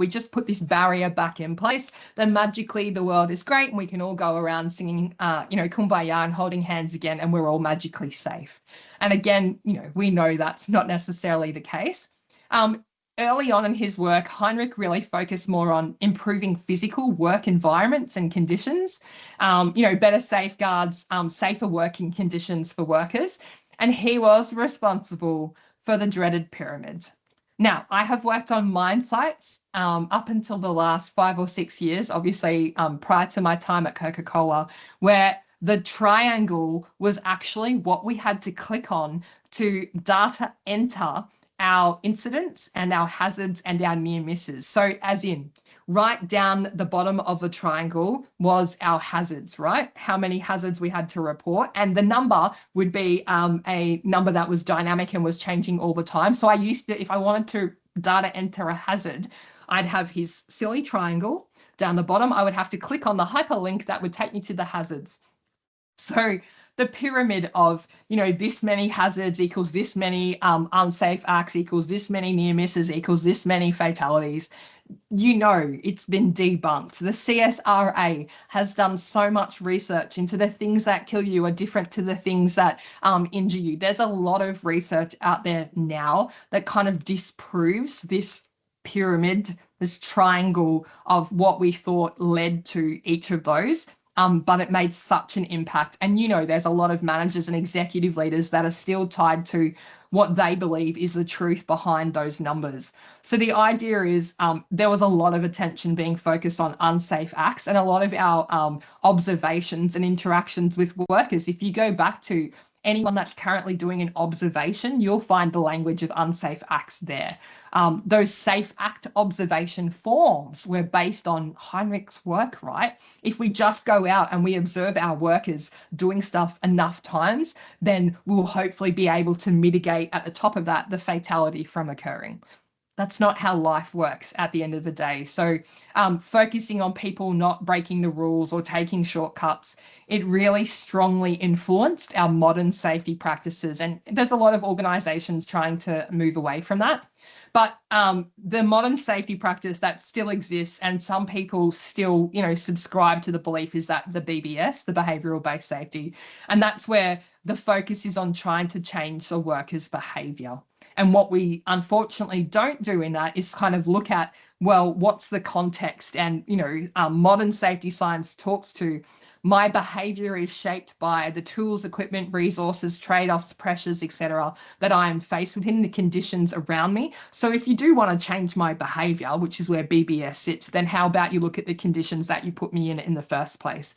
we just put this barrier back in place, then magically the world is great and we can all go around singing, kumbaya and holding hands again, and we're all magically safe. And again, we know that's not necessarily the case. Early on in his work, Heinrich really focused more on improving physical work environments and conditions, better safeguards, safer working conditions for workers. And he was responsible for the dreaded pyramid. Now, I have worked on mine sites up until the last 5 or 6 years, obviously prior to my time at Coca-Cola, where the triangle was actually what we had to click on to data enter our incidents and our hazards and our near misses. So as in, right down the bottom of the triangle was our hazards, right? How many hazards we had to report. And the number would be a number that was dynamic and was changing all the time. So I used to, if I wanted to data enter a hazard, I'd have his silly triangle down the bottom. I would have to click on the hyperlink that would take me to the hazards. So the pyramid of, this many hazards equals this many unsafe acts equals this many near misses equals this many fatalities, it's been debunked. The CSRA has done so much research into the things that kill you are different to the things that injure you. There's a lot of research out there now that kind of disproves this pyramid, this triangle of what we thought led to each of those. But it made such an impact. And, there's a lot of managers and executive leaders that are still tied to what they believe is the truth behind those numbers. So the idea is there was a lot of attention being focused on unsafe acts, and a lot of our observations and interactions with workers. If you go back to anyone that's currently doing an observation, you'll find the language of unsafe acts there. Those safe act observation forms were based on Heinrich's work, right? If we just go out and we observe our workers doing stuff enough times, then we'll hopefully be able to mitigate at the top of that the fatality from occurring. That's not how life works at the end of the day. So focusing on people not breaking the rules or taking shortcuts, it really strongly influenced our modern safety practices. And there's a lot of organizations trying to move away from that. But the modern safety practice that still exists, and some people still, subscribe to the belief, is that the BBS, the behavioral based safety. And that's where the focus is on trying to change the workers' behavior. And what we unfortunately don't do in that is kind of look at, well, what's the context? And, modern safety science talks to my behavior is shaped by the tools, equipment, resources, trade-offs, pressures, etc., that I am faced with in the conditions around me. So if you do want to change my behavior, which is where BBS sits, then how about you look at the conditions that you put me in the first place?